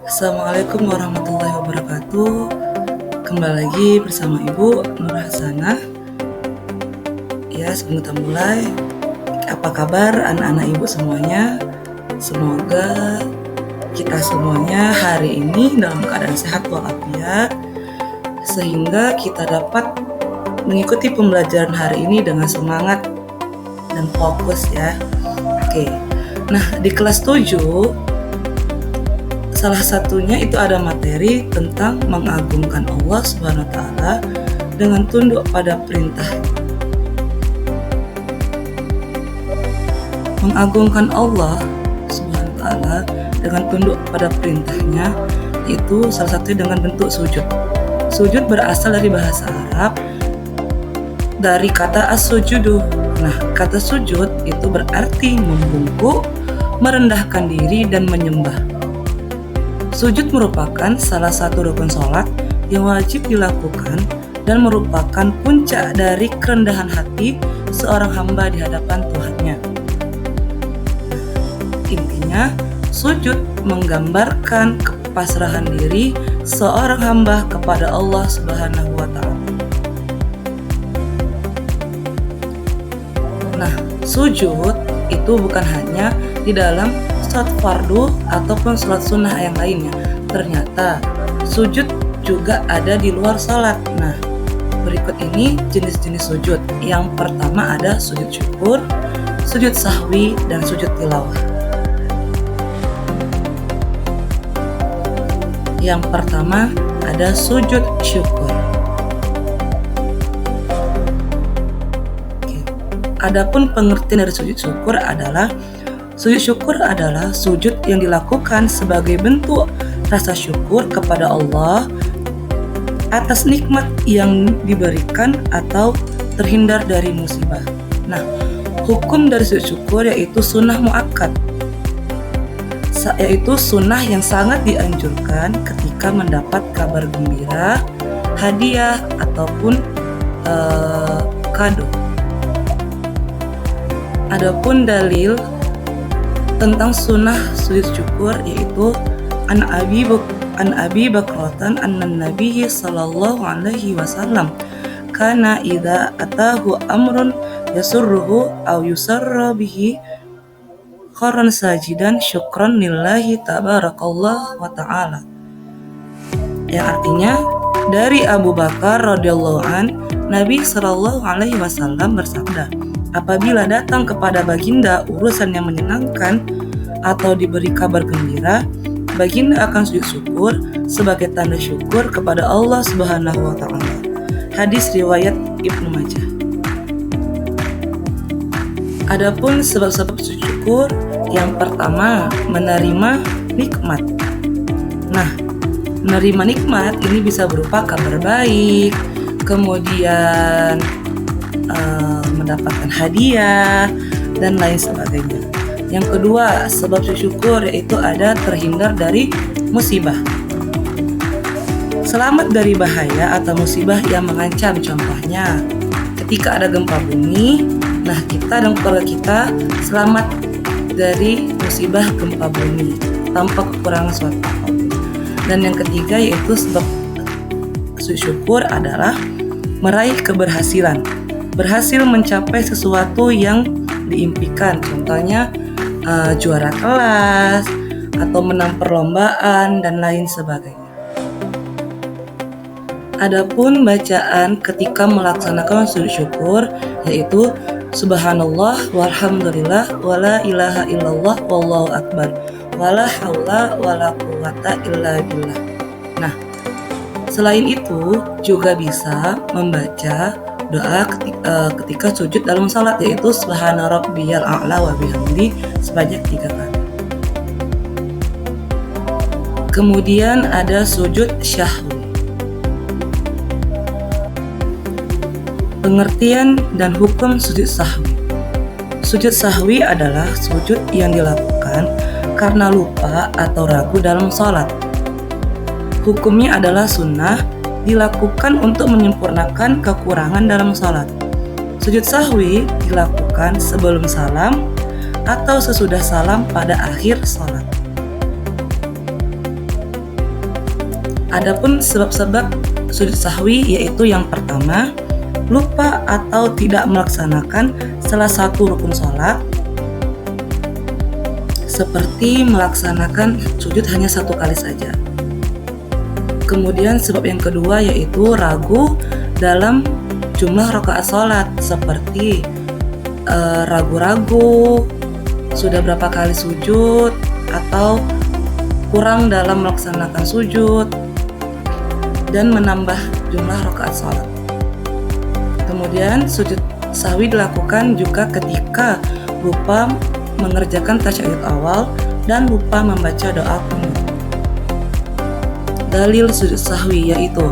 Assalamualaikum warahmatullahi wabarakatuh. Kembali lagi bersama Ibu Nur Hasanah. Ya, sebelum kita mulai, apa kabar anak-anak Ibu semuanya? Semoga kita semuanya hari ini dalam keadaan sehat walafiat, sehingga kita dapat mengikuti pembelajaran hari ini dengan semangat dan fokus ya. Oke. Nah, di kelas 7 salah satunya itu ada materi tentang mengagungkan Allah Subhanahu wa taala dengan tunduk pada perintah. Mengagungkan Allah Subhanahu wa taala dengan tunduk pada perintahnya itu salah satunya dengan bentuk sujud. Sujud berasal dari bahasa Arab dari kata as-sujudu. Nah, kata sujud itu berarti membungkuk, merendahkan diri dan menyembah. Sujud merupakan salah satu rukun sholat yang wajib dilakukan dan merupakan puncak dari kerendahan hati seorang hamba di hadapan Tuhannya. Intinya, sujud menggambarkan kepasrahan diri seorang hamba kepada Allah Subhanahu wa taala. Nah, sujud itu bukan hanya di dalam sholat fardu ataupun sholat sunnah yang lainnya. Ternyata sujud juga ada di luar sholat. Nah, berikut ini jenis-jenis sujud. Yang pertama ada sujud syukur, sujud sahwi, dan sujud tilawah. Yang pertama ada sujud syukur. Adapun pengertian dari sujud syukur adalah sujud yang dilakukan sebagai bentuk rasa syukur kepada Allah atas nikmat yang diberikan atau terhindar dari musibah. Nah, hukum dari sujud syukur yaitu sunnah muakkad, yaitu sunnah yang sangat dianjurkan ketika mendapat kabar gembira, hadiah, ataupun kado. Adapun dalil tentang sunnah sujud syukur yaitu an Abi Bakratan annan Nabi sallallahu alaihi wasallam kana idza atahu amrun yasurruhu aw yusarra bihi kharran sajidan syukran lillahi tabarakallah wa ta'ala. Yang artinya dari Abu Bakar radhiyallahu an, Nabi sallallahu alaihi wasallam bersabda, apabila datang kepada baginda urusan yang menyenangkan atau diberi kabar gembira, baginda akan sujud syukur sebagai tanda syukur kepada Allah Subhanahu wa taala. Hadis riwayat Ibnu Majah. Adapun sebab-sebab sujud syukur, yang pertama menerima nikmat. Nah, menerima nikmat ini bisa berupa kabar baik, kemudian mendapatkan hadiah dan lain sebagainya. Yang kedua, sebab syukur yaitu ada terhindar dari musibah. Selamat dari bahaya atau musibah yang mengancam. Contohnya, ketika ada gempa bumi, nah kita dan keluarga kita selamat dari musibah gempa bumi tanpa kekurangan suatu hal. Dan yang ketiga yaitu sebab syukur adalah meraih keberhasilan. Berhasil mencapai sesuatu yang diimpikan, contohnya juara kelas atau menang perlombaan dan lain sebagainya. Adapun bacaan ketika melaksanakan sujud syukur yaitu subhanallah walhamdulillah wala ilaha illallah wallahu akbar wala haula wala quwata illa billah. Nah, selain itu juga bisa membaca doa ketika sujud dalam salat yaitu subhana rabbiyal a'la wa bihamdi sebanyak 3 kali. Kemudian ada sujud syahwi. Pengertian dan hukum sujud sahwi. Sujud sahwi adalah sujud yang dilakukan karena lupa atau ragu dalam salat. Hukumnya adalah sunnah, dilakukan untuk menyempurnakan kekurangan dalam salat. Sujud sahwi dilakukan sebelum salam atau sesudah salam pada akhir salat. Adapun sebab-sebab sujud sahwi yaitu yang pertama, lupa atau tidak melaksanakan salah satu rukun sholat, seperti melaksanakan sujud hanya satu kali saja. Kemudian sebab yang kedua yaitu ragu dalam jumlah rakaat sholat, seperti ragu-ragu sudah berapa kali sujud atau kurang dalam melaksanakan sujud dan menambah jumlah rakaat sholat. Kemudian sujud sahwi dilakukan juga ketika lupa mengerjakan tasyahud awal dan lupa membaca doa qunut. Dalil sujud sahwi yaitu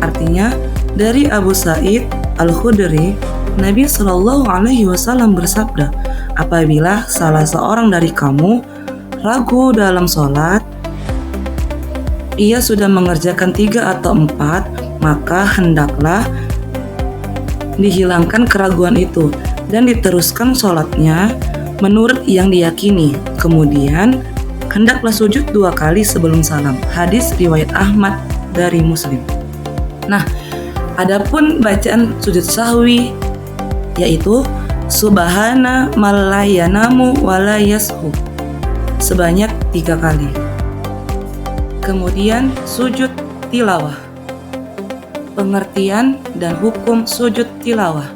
artinya dari Abu Sa'id Al-Khudri, Nabi Shallallahu Alaihi Wasallam bersabda, apabila salah seorang dari kamu ragu dalam sholat, ia sudah mengerjakan 3 atau 4, maka hendaklah dihilangkan keraguan itu dan diteruskan sholatnya menurut yang diyakini. Kemudian hendaklah sujud 2 kali sebelum salam. Hadis riwayat Ahmad dari Muslim. Nah, adapun bacaan sujud sahwi yaitu subhana malayanamu walayashu sebanyak 3 kali. Kemudian sujud tilawah. Pengertian dan hukum sujud tilawah.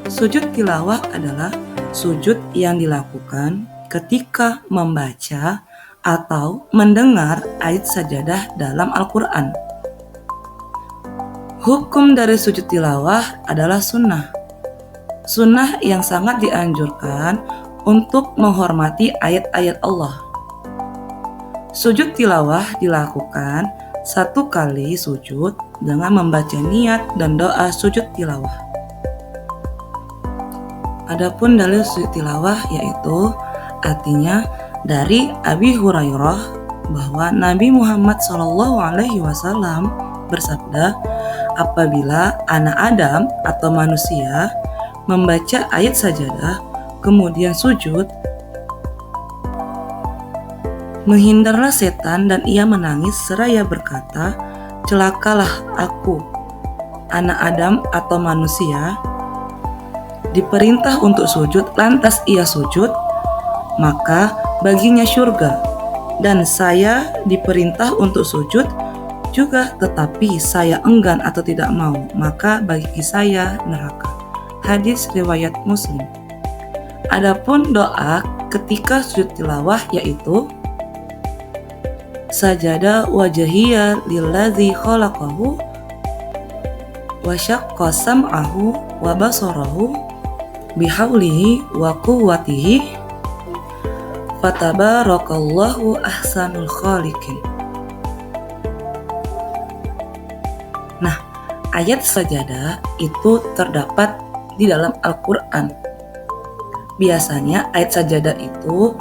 Sujud tilawah adalah sujud yang dilakukan ketika membaca atau mendengar ayat sajadah dalam Al-Quran. Hukum dari sujud tilawah adalah sunnah. Sunnah yang sangat dianjurkan untuk menghormati ayat-ayat Allah. Sujud tilawah dilakukan 1 kali sujud dengan membaca niat dan doa sujud tilawah. Adapun dalil sujud tilawah yaitu artinya dari Abi Hurairah bahwa Nabi Muhammad SAW bersabda, apabila anak Adam atau manusia membaca ayat sajadah kemudian sujud, menghindarlah setan dan ia menangis seraya berkata, celakalah aku, anak Adam atau manusia, diperintah untuk sujud lantas ia sujud, maka baginya syurga, dan saya diperintah untuk sujud juga tetapi saya enggan atau tidak mau, maka bagi saya neraka. Hadis riwayat Muslim. Adapun doa ketika sujud tilawah yaitu sajada wajahiyya lillazi khalaqahu wa syaqqa sam'ahu wa basarahu bihaulihi wa quwwatihi fatabarakallahu ahsanul khaliqin. Nah, ayat sajadah itu terdapat di dalam Al-Quran. Biasanya ayat sajadah itu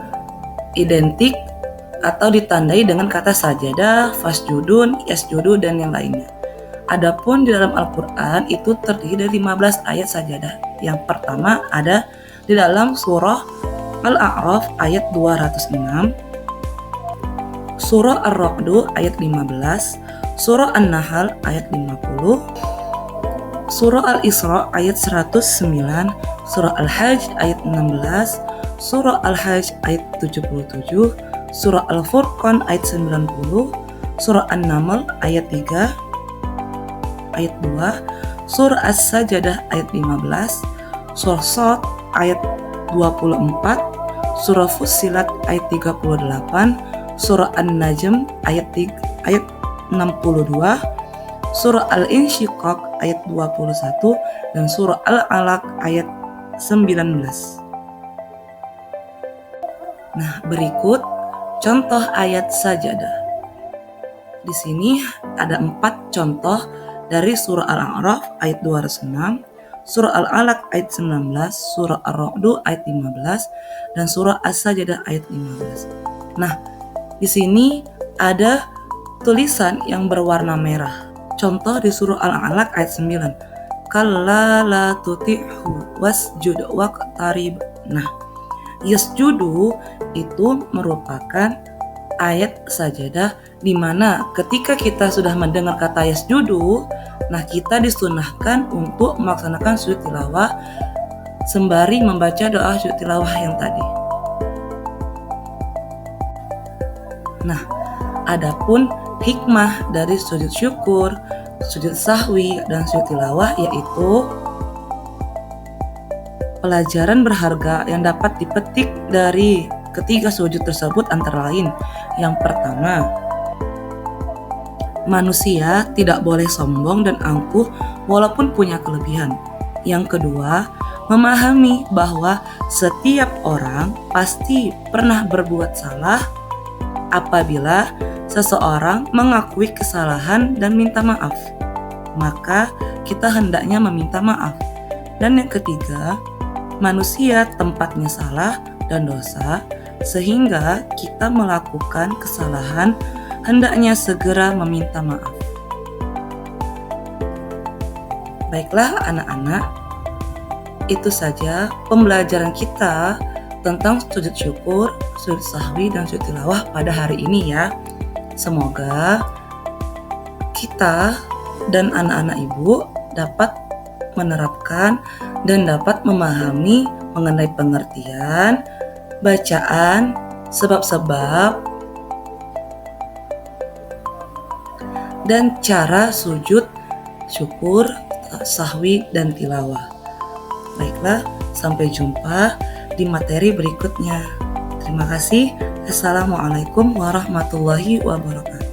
identik atau ditandai dengan kata sajadah, fasjudun, yasjudu, dan yang lainnya. Adapun di dalam Al-Quran itu terdiri dari 15 ayat sajadah. Yang pertama ada di dalam surah Al-A'raf ayat 206, surah Ar-Ra'd ayat 15, surah An-Nahl ayat 50, surah Al-Isra ayat 109, surah Al-Hajj ayat 16, surah Al-Hajj ayat 77, surah Al-Furqan ayat 90, surah An-Naml ayat 3, ayat 2, surah As-Sajadah ayat 15, surah Shad ayat 24, surah Fussilat ayat 38, surah An-Najm ayat 62, surah Al-Insyiqaq ayat 21, dan surah Al-Alaq ayat 19. Nah, berikut contoh ayat sajadah. Di sini ada 4 contoh dari surah Al-A'raf ayat 206, surah Al-Alaq ayat 19, surah Ar-Ra'd ayat 15, dan surah As-Sajadah ayat 15. Nah, di sini ada tulisan yang berwarna merah. Contoh di surah Al-Alaq ayat 9. Kalla la tuti'hu wasjud waqtarib. Nah, yasjudu itu merupakan ayat sajadah di mana ketika kita sudah mendengar kata yasjudu, nah kita disunahkan untuk melaksanakan sujud tilawah sembari membaca doa sujud tilawah yang tadi. Nah, adapun hikmah dari sujud syukur, sujud sahwi, dan sujud tilawah yaitu pelajaran berharga yang dapat dipetik dari ketiga sujud tersebut antara lain. Yang pertama, manusia tidak boleh sombong dan angkuh walaupun punya kelebihan. Yang kedua, memahami bahwa setiap orang pasti pernah berbuat salah. Apabila seseorang mengakui kesalahan dan minta maaf, maka kita hendaknya meminta maaf. Dan yang ketiga, manusia tempatnya salah dan dosa, sehingga kita melakukan kesalahan hendaknya segera meminta maaf. Baiklah anak-anak, itu saja pembelajaran kita tentang sujud syukur, sujud sahwi, dan sujud tilawah pada hari ini ya. Semoga kita dan anak-anak ibu dapat menerapkan dan dapat memahami mengenai pengertian, bacaan, sebab-sebab, dan cara sujud, syukur, sahwi, dan tilawah. Baiklah, sampai jumpa di materi berikutnya. Terima kasih. Assalamualaikum warahmatullahi wabarakatuh.